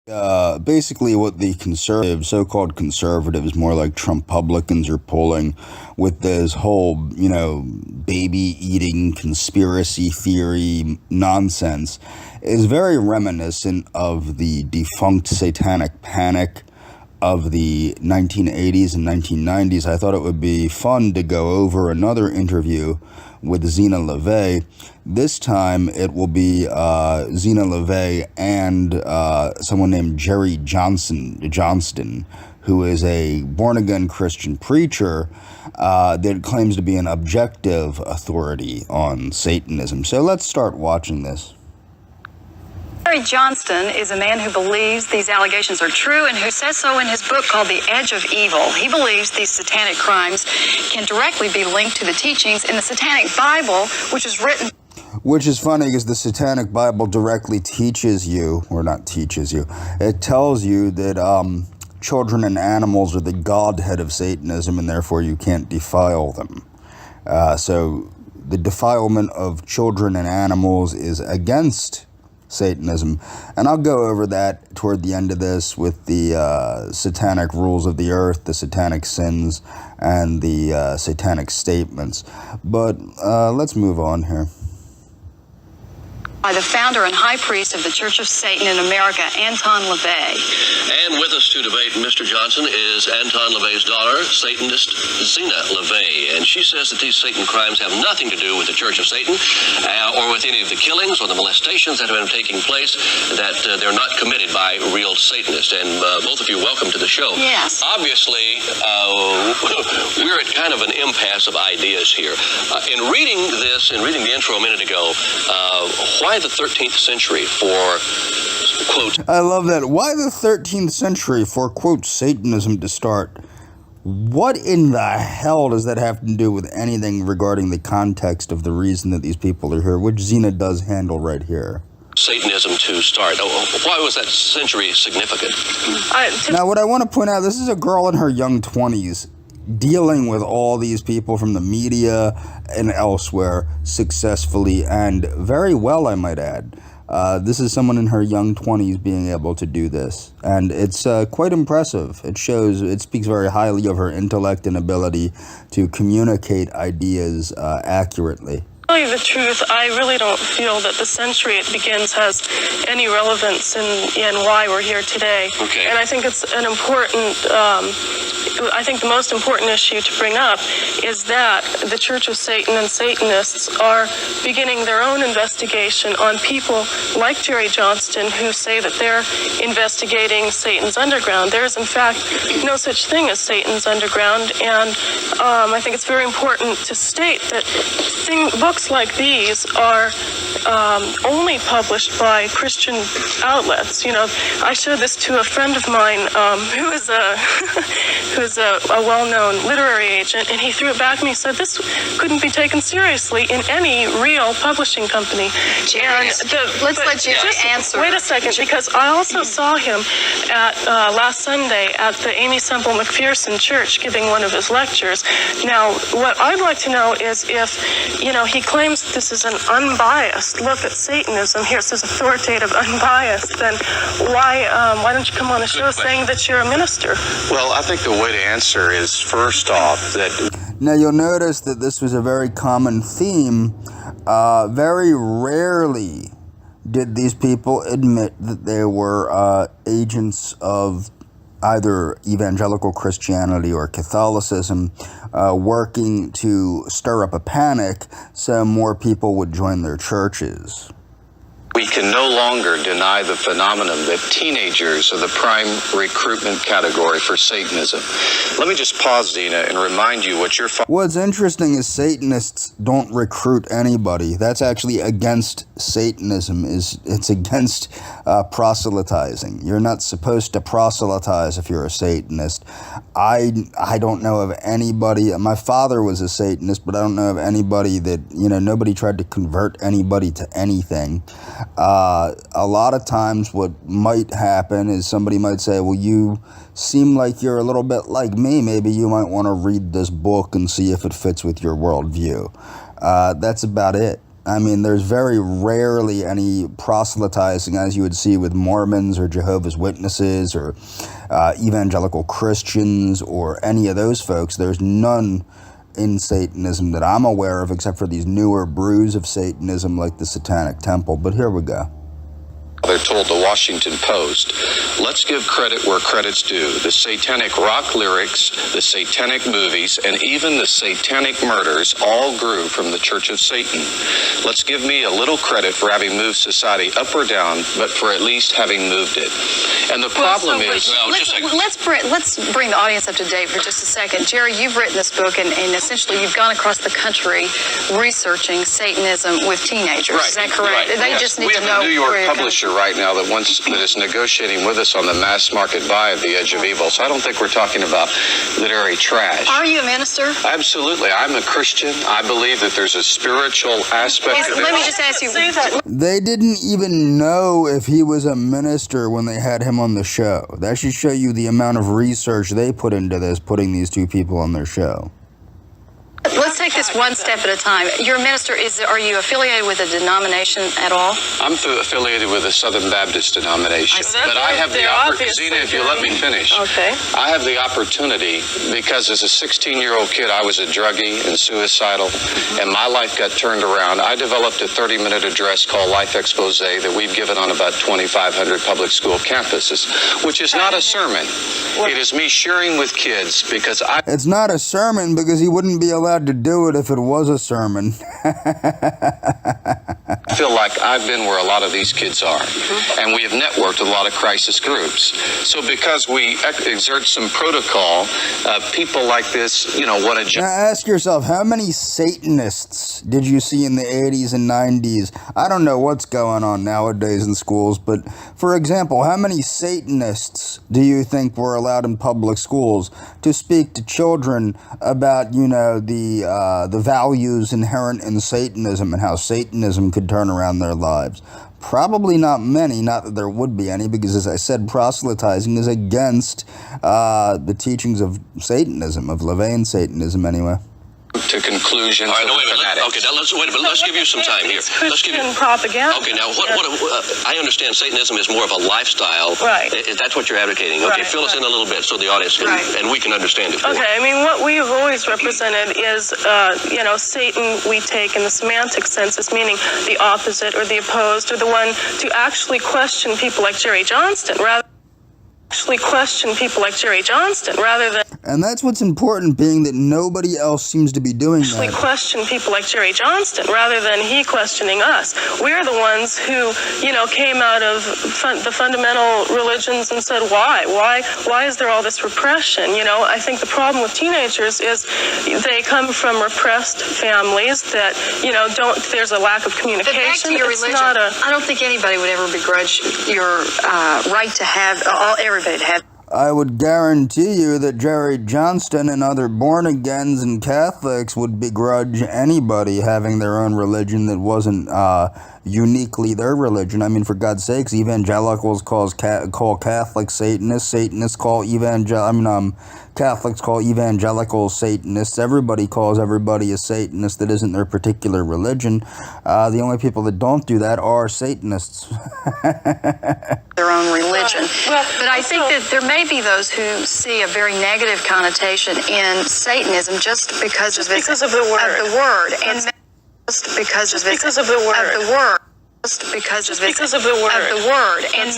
Basically what the conservatives, so-called conservatives, more like Trumpublicans, are pulling with this whole, baby-eating conspiracy theory nonsense is very reminiscent of the defunct satanic panic of the 1980s and 1990s. I thought it would be fun to go over another interview with Zeena LaVey. This time it will be Zeena LaVey and someone named Jerry Johnston, who is a born-again Christian preacher that claims to be an objective authority on Satanism. So let's start watching this. Jerry Johnston is a man who believes these allegations are true and who says so in his book called The Edge of Evil. He believes these satanic crimes can directly be linked to the teachings in the Satanic Bible, which is written... Which is funny because the Satanic Bible directly teaches you, or not teaches you, it tells you that children and animals are the godhead of Satanism and therefore you can't defile them. So the defilement of children and animals is against Satanism, and I'll go over that toward the end of this with the satanic rules of the earth, the satanic sins, and the satanic statements. But let's move on here. By the founder and high priest of the Church of Satan in America, Anton LaVey. And with us to debate Mr. Johnson is Anton LaVey's daughter, Satanist Zeena LaVey. And she says that these Satan crimes have nothing to do with the Church of Satan or with any of the killings or the molestations that have been taking place, that they're not committed by real Satanists. And both of you, welcome to the show. Yes. Obviously, we're at kind of an impasse of ideas here. In reading this, in reading the intro a minute ago, why the 13th century for, quote... I love that. Why the 13th century for, quote, Satanism to start? What in the hell does that have to do with anything regarding the context of the reason that these people are here, which Zeena does handle right here? Satanism to start. Why was that century significant? Now, what I want to point out, this is a girl in her young 20s dealing with all these people from the media and elsewhere successfully and very well, I might add. This is someone in her young 20s being able to do this, and it's quite impressive. It speaks very highly of her intellect and ability to communicate ideas accurately. To tell you the truth, I really don't feel that the century it begins has any relevance in why we're here today. Okay. And I think it's an important, I think the most important issue to bring up is that the Church of Satan and Satanists are beginning their own investigation on people like Jerry Johnston who say that they're investigating Satan's underground. There is, in fact, no such thing as Satan's underground, and I think it's very important to state that books like these are only published by Christian outlets. You know, I showed this to a friend of mine who is a well-known literary agent, and he threw it back at me and said this couldn't be taken seriously in any real publishing company. Let's let you answer. Wait a second, because I also saw him at last Sunday at the Amy Semple McPherson Church giving one of his lectures. Now, what I'd like to know is if, he claims this is an unbiased look at Satanism. Here it says authoritative, unbiased. Then why don't you come on a show saying that you're a minister? Well, I think the way to answer is, first off, that... Now, you'll notice that this was a very common theme. Very rarely did these people admit that they were agents of either evangelical Christianity or Catholicism, working to stir up a panic so more people would join their churches. We can no longer deny the phenomenon that teenagers are the prime recruitment category for Satanism. Let me just pause, Zeena, and remind you what your... What's interesting is Satanists don't recruit anybody. That's actually against Satanism. It's against proselytizing. You're not supposed to proselytize if you're a Satanist. I don't know of anybody... My father was a Satanist, but I don't know of anybody that... nobody tried to convert anybody to anything. A lot of times what might happen is somebody might say, well, you seem like you're a little bit like me. Maybe you might want to read this book and see if it fits with your worldview. That's about it. I mean, there's very rarely any proselytizing as you would see with Mormons or Jehovah's Witnesses or evangelical Christians or any of those folks. There's none in Satanism that I'm aware of except for these newer brews of Satanism like the Satanic Temple. But here we go. They're told the Washington Post, let's give credit where credit's due. The satanic rock lyrics, the satanic movies, and even the satanic murders all grew from the Church of Satan. Let's give me a little credit for having moved society up or down, but for at least having moved it. And the problem is... Let's bring the audience up to date for just a second. Jerry, you've written this book, and essentially you've gone across the country researching Satanism with teenagers. Right, is that correct? Right, They yes. just need we to have know a New York where you're publisher right now that is negotiating with us on the mass market buy of The Edge of Evil. So I don't think we're talking about literary trash. Are you a minister? Absolutely. I'm a Christian. I believe that there's a spiritual aspect of it. Let me just ask you. They didn't even know if he was a minister when they had him on the show. That should show you the amount of research they put into this, putting these two people on their show. Let's take this one step at a time. You're a minister. Are you affiliated with a denomination at all? I'm affiliated with a Southern Baptist denomination. But I have the opportunity, Zeena, if you let me finish. Okay. I have the opportunity because as a 16-year-old kid, I was a druggie and suicidal, and my life got turned around. I developed a 30-minute address called Life Expose that we've given on about 2,500 public school campuses, which is not a sermon. It is me sharing with kids because It's not a sermon because he wouldn't be allowed to do it if it was a sermon. I feel like I've been where a lot of these kids are, and we have networked with a lot of crisis groups. So because we exert some protocol, people like this, want to... Now ask yourself, how many Satanists did you see in the 80s and 90s? I don't know what's going on nowadays in schools, but for example, how many Satanists do you think were allowed in public schools to speak to children about, the values inherent in Satanism and how Satanism could turn around their lives? Probably not many, not that there would be any, because as I said, proselytizing is against the teachings of Satanism, of LaVeyan Satanism anyway. To conclusions. All right, no, wait a minute. fanatics. Okay, now let's give you some time here. Let's give you propaganda. Okay, now what I understand Satanism is more of a lifestyle. Right. That's what you're advocating. Okay, Right, fill us in a little bit so the audience can, and we can understand it. Okay, I mean, what we have always represented is, Satan we take in the semantic sense as meaning the opposite or the opposed or the one to actually question people like Jerry Johnston rather than... And that's what's important, being that nobody else seems to be doing that. question people like Jerry Johnston rather than he questioning us. We're the ones who, came out of the fundamental religions and said, why is there all this repression? I think the problem with teenagers is they come from repressed families that, there's a lack of communication. But back to your religion, I don't think anybody would ever begrudge your right to have, everybody to have. I would guarantee you that Jerry Johnston and other born-agains and Catholics would begrudge anybody having their own religion that wasn't uniquely their religion. I mean, for God's sakes, evangelicals call Catholics Satanists. Satanists call Catholics call evangelicals Satanists. Everybody calls everybody a Satanist that isn't their particular religion. The only people that don't do that are Satanists. Their own religion. But I think that there may be those who see a very negative connotation in Satanism just because of the word. And just because of the word. And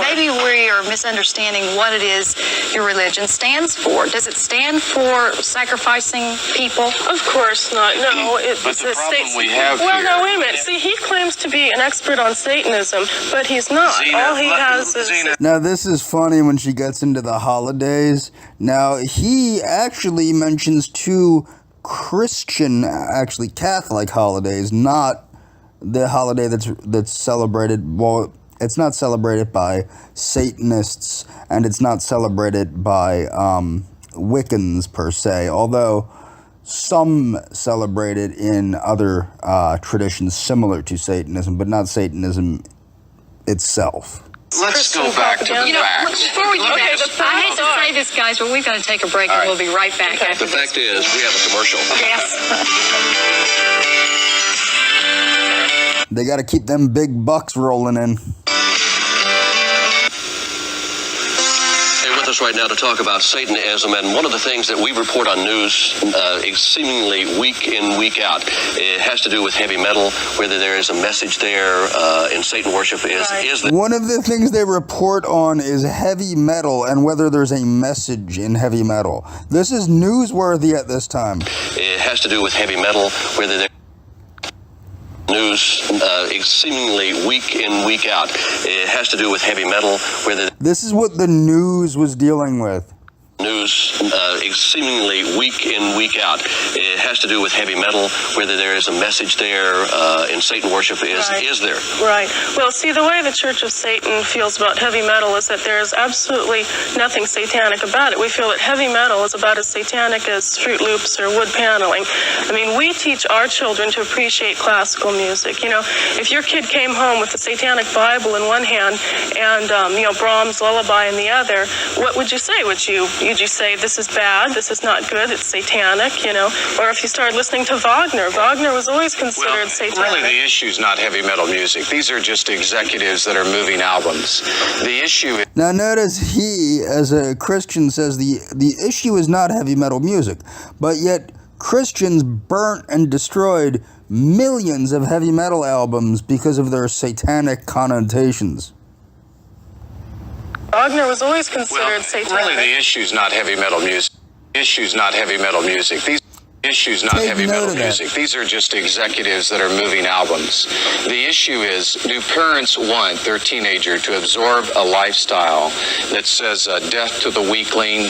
maybe we are misunderstanding what it is your religion stands for. Does it stand for sacrificing people? Of course not. No. But the problem we have Well, here... no, wait a minute. See, he claims to be an expert on Satanism, but he's not. Zeena, All he has is... Zeena. Now, this is funny when she gets into the holidays. Now, he actually mentions two Catholic holidays, not the holiday that's celebrated. Well, it's not celebrated by Satanists, and it's not celebrated by Wiccans per se, although some celebrate it in other traditions similar to Satanism, but not Satanism itself. Let's go back to the facts. Before we do that, I hate to say this, guys, but we've got to take a break, and we'll be right back after The fact is, we have a commercial. Yes. They got to keep them big bucks rolling in. With us right now to talk about Satanism, and one of the things that we report on news seemingly week in, week out, it has to do with heavy metal, whether there is a message there in Satan worship. Is there? One of the things they report on is heavy metal and whether there's a message in heavy metal. This is newsworthy at this time. It has to do with heavy metal, whether there news seemingly week in, week out. It has to do with heavy metal, whether this is what the news was dealing with. news seemingly week in, week out. It has to do with heavy metal, whether there is a message there in Satan worship. Is there? Right. Well, see, the way the Church of Satan feels about heavy metal is that there is absolutely nothing satanic about it. We feel that heavy metal is about as satanic as Fruit Loops or wood paneling. I mean, we teach our children to appreciate classical music. You know, if your kid came home with the Satanic Bible in one hand and, Brahms' Lullaby in the other, what would you say? Would you say, this is bad, this is not good, it's satanic, Or if you started listening to Wagner was always considered satanic. Really, the issue is not heavy metal music. These are just executives that are moving albums. The issue is... Now notice he, as a Christian, says the issue is not heavy metal music, but yet Christians burnt and destroyed millions of heavy metal albums because of their satanic connotations. Wagner was always considered satanic. Really, the issue is not heavy metal music. These issues, not Take heavy note metal of that. music. These are just executives that are moving albums. The issue is, do parents want their teenager to absorb a lifestyle that says death to the weakling,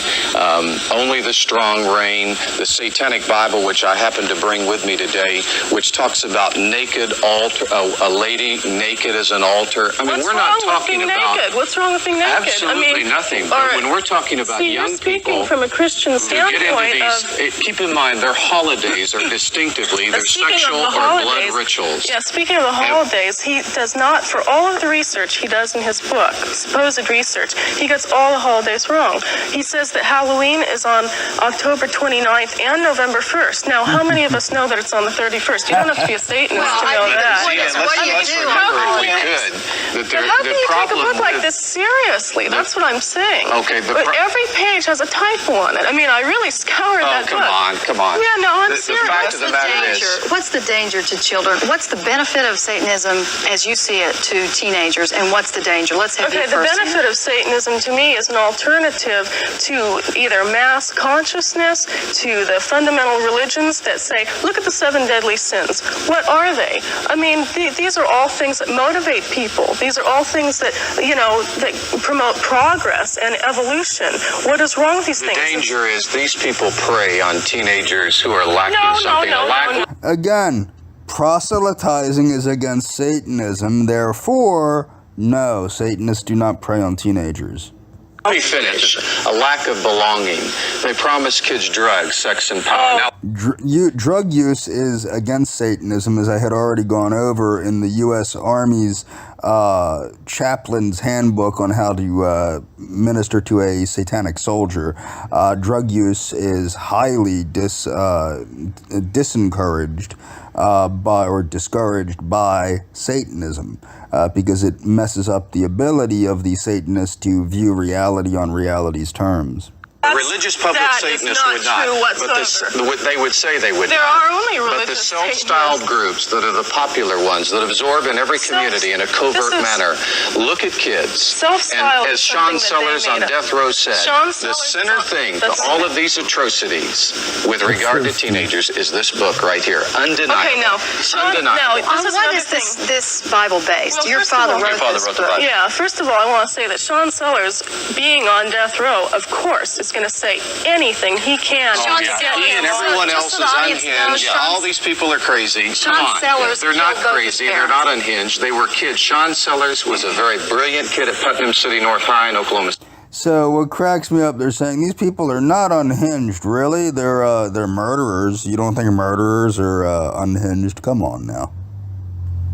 only the strong reign, the Satanic Bible, which I happen to bring with me today, which talks about naked altar, a lady naked as an altar. I mean, What's we're not wrong with talking being about... naked? What's wrong with being naked? Absolutely nothing. But when we're talking about young you're speaking people from a Christian who get into standpoint these, keep in mind, their holidays are distinctively their sexual or blood rituals. Yeah, speaking of the holidays, he does not, for all of the research he does in his book, supposed research, he gets all the holidays wrong. He says that Halloween is on October 29th and November 1st. Now, how many of us know that it's on the 31st? You don't have to be a Satanist to know that. Let's remember, if we could, that How can the you take a problem book like with... this seriously? That's what I'm saying. Okay, but every page has a typo on it. I mean, I really scoured that book. Come on. Yeah, no, I'm The serious. fact of the matter is... What's the danger to children? What's the benefit of Satanism as you see it to teenagers, and what's the danger? Let's have you Okay, the first. benefit of Satanism to me is an alternative to either mass consciousness, to the fundamental religions that say, look at the 7 deadly sins. What are they? I mean, these are all things that motivate people. These are all things that, that promote progress and evolution. What is wrong with these things? The danger is these people prey on teenagers who are lacking something. No. Again, proselytizing is against Satanism, therefore, no, Satanists do not prey on teenagers. Let me finish. A lack of belonging. They promise kids drugs, sex, and power. Now, Drug use is against Satanism, as I had already gone over in the U.S. Army's chaplain's handbook on how to minister to a satanic soldier. Drug use is highly disencouraged or discouraged by Satanism because it messes up the ability of the Satanists to view reality on reality's terms. religious public Satanists would not. But they would say they would There not. are only religious But the self-styled groups that are the popular ones that absorb in every community in a covert manner. Look at kids. Self-styled And as Sean Sellers on death row said, the center thing to all of these atrocities with regard to teenagers is this book right here. Undeniable. Okay, now, Sean, now, what is this Bible based? Well, Your father wrote this the book. Bible. Yeah, first of all, I want to say that Sean Sellers, being on death row, of course, is going to say anything he can. Sean He Sellers, and everyone else just is so the audience knows, unhinged. All these people are crazy. Sean Come on. Sellers They're not killed both his crazy. They're parents. not unhinged. They were kids. Sean Sellers was a very brilliant kid at Putnam City North High in Oklahoma. So what cracks me up, they're saying these people are not unhinged. Really? They're murderers. You don't think murderers are unhinged? Come on now.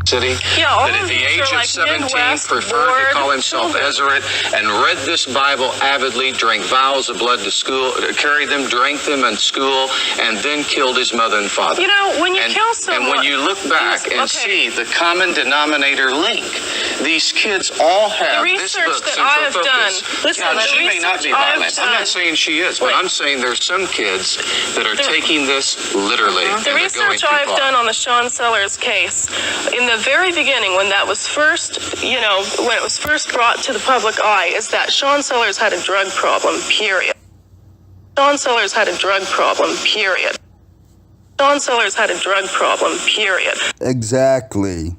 city, Yeah, all that of at the these age are of like 17 Midwest preferred to call board himself children. Ezra and read this Bible avidly, drank vials of blood to school, carried them, drank them in school, and then killed his mother and father. You know, when you and, kill someone... And when you look back and see the common denominator link, these kids all have this research book, that Central I have Focus. done. Listen, Now, the she may not be research I have violent. I'm not done- saying she is, but Wait. I'm saying there's some kids that are taking this literally. The and they're going research too I've far. done on the Sean Sellers case, in the very beginning, when that was first, when it was first brought to the public eye, is that Sean Sellers had a drug problem, period. Sean Sellers had a drug problem, period. Sean Sellers had a drug problem, period. Exactly.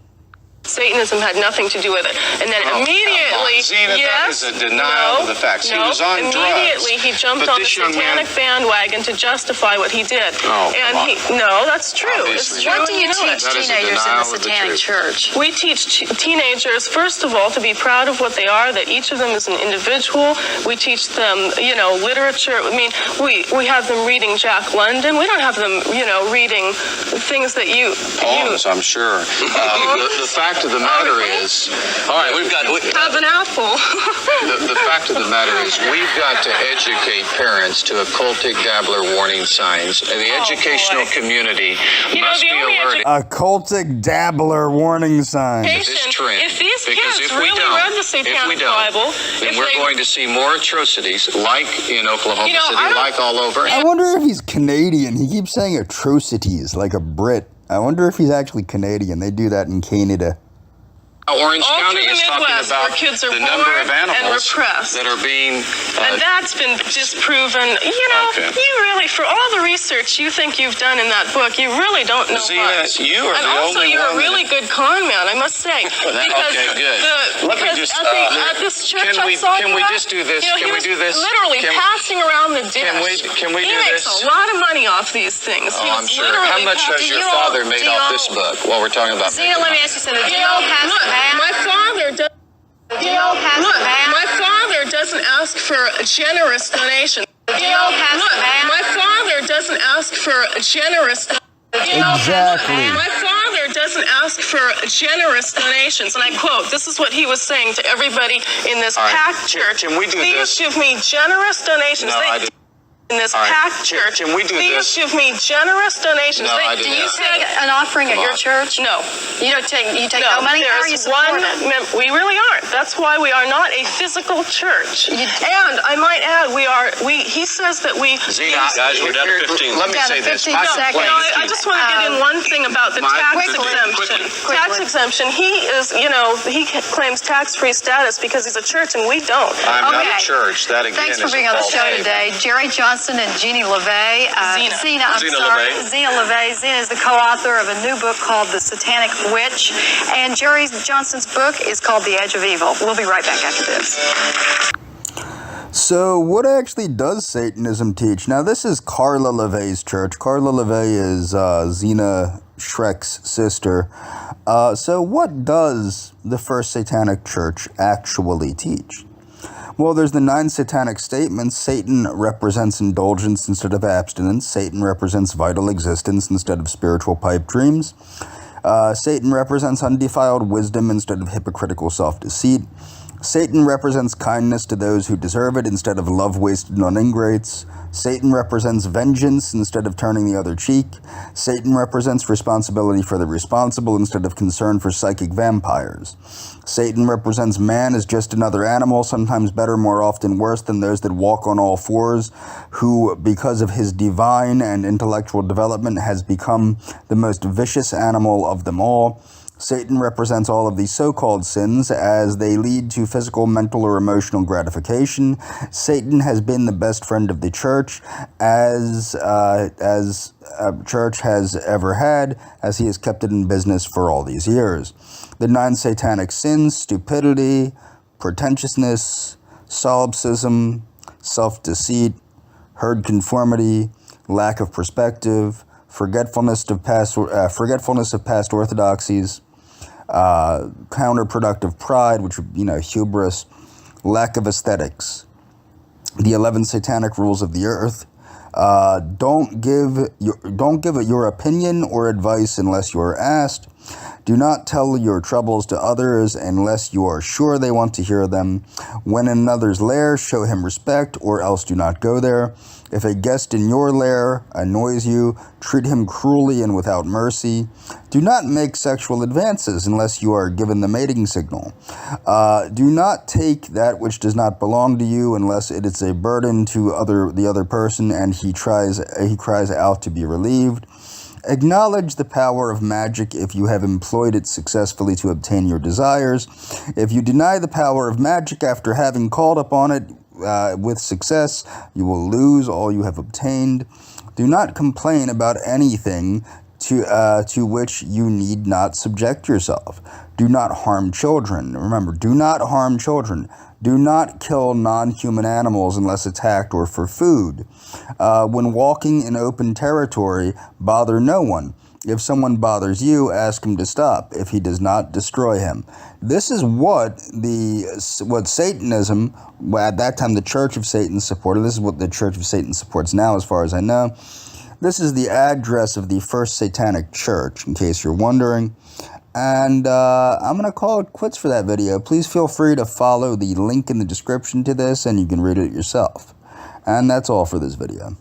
Satanism had nothing to do with it. And then immediately, Zeena, that is a denial of the facts. He was on drugs. Immediately he jumped But on the this young satanic bandwagon to justify what he did. Oh, and come on. No, that's true. Obviously. It's true. What do you know teach it. That is a teenagers in the denial of the Satanic truth. Church? We teach teenagers, first of all, to be proud of what they are, that each of them is an individual. We teach them, literature. I mean, we have them reading Jack London. We don't have them, reading things that you... Poems, I'm sure. The fact of the matter is, All right, we've got. have an apple. the fact of the matter is, we've got to educate parents to occultic dabbler warning signs. And the educational boy. community You know, must the be only alerted Occultic dabbler warning sign. to this trend. If these Because kids if we really don't, read the Satanic Bible, then if we're they- going to see more atrocities like in Oklahoma I City, don't- like all over. I wonder if he's Canadian. He keeps saying atrocities like a Brit. I wonder if he's actually Canadian. They do that in Canada. Orange all County through is the talking Midwest, about where kids are the number born of and animals repressed. that are being And that's been disproven. Okay. You really, for all the research you think you've done in that book, you really don't know Zeena, much. you are and the also, only you're a one really good con man, I must say. Because okay, good. Let me because just, at this church can I we- saw can you we at, just do this? he Can we was do this? literally Can- passing around the dish. can we he do makes this? a lot of money off these things. Oh, He I'm was sure. literally How much has passing- your you all- father made do you off all- this book? While we're talking about Zeena, let me ask you something. Do you all pass Look, math? my father does. Do you all pass Look, math? my father doesn't ask for a generous donation. Do you all pass Look, math? my father doesn't ask for a generous. Exactly. My father doesn't ask for generous donations, and I quote, this is what he was saying to everybody in this All right, packed church. can we do Please this? give me generous donations. No, I didn't. In this All right, packed church, can we do please this? give me generous donations. No, I Do didn't. you take an offering at your Come on. church? No. You don't take. You take no money. How are you There's one. supported? We really aren't. That's why we are not a physical church. You- And I might add, he says that we. Zeena, Guys, we're down to 15. Let me Down to say this. 15 My seconds. complaint- I just want to get in one thing about the My- tax quickly, exemption. quickly. Tax exemption. He is, he claims tax-free status because he's a church and we don't. I'm not Okay. a church. That again Thanks for is being a on the false show statement. today. Jerry Johnston and Jeannie LeVay. Zeena. Zeena, I'm Zeena sorry. LeVay. Zeena LeVay. Zeena is the co-author of a new book called The Satanic Witch. And Jerry Johnston's book is called The Edge of Evil. We'll be right back after this. So, what actually does Satanism teach? Now, this is Carla LeVay's church. Carla LeVay is Zeena Schreck's sister. So, what does the first Satanic Church actually teach? Well, there's the 9 satanic statements. Satan represents indulgence instead of abstinence. Satan represents vital existence instead of spiritual pipe dreams. Satan represents undefiled wisdom instead of hypocritical self-deceit. Satan represents kindness to those who deserve it instead of love wasted on ingrates. Satan represents vengeance instead of turning the other cheek. Satan represents responsibility for the responsible instead of concern for psychic vampires. Satan represents man as just another animal, sometimes better, more often worse than those that walk on all fours, who, because of his divine and intellectual development, has become the most vicious animal of them all. Satan represents all of these so-called sins as they lead to physical, mental, or emotional gratification. Satan has been the best friend of the church as a church has ever had, as he has kept it in business for all these years. The 9 satanic sins: stupidity, pretentiousness, solipsism, self-deceit, herd conformity, lack of perspective, forgetfulness of past orthodoxies, counterproductive pride, which hubris, lack of aesthetics, the 11 satanic rules of the earth, Don't give it your opinion or advice unless you are asked. Do not tell your troubles to others unless you are sure they want to hear them. When in another's lair, show him respect, or else do not go there. If a guest in your lair annoys you, treat him cruelly and without mercy. Do not make sexual advances unless you are given the mating signal. Do not take that which does not belong to you unless it is a burden to the other person and he cries out to be relieved. Acknowledge the power of magic if you have employed it successfully to obtain your desires. If you deny the power of magic after having called upon it with success, you will lose all you have obtained. Do not complain about anything to which you need not subject yourself. Do not harm children. Remember, do not harm children. Do not kill non-human animals unless attacked or for food. When walking in open territory, bother no one. If someone bothers you, ask him to stop. If he does not, destroy him. This is what Satanism, at that time the Church of Satan supported. This is what the Church of Satan supports now, as far as I know. This is the address of the first satanic church, in case you're wondering. And I'm going to call it quits for that video. Please feel free to follow the link in the description to this, and you can read it yourself. And that's all for this video.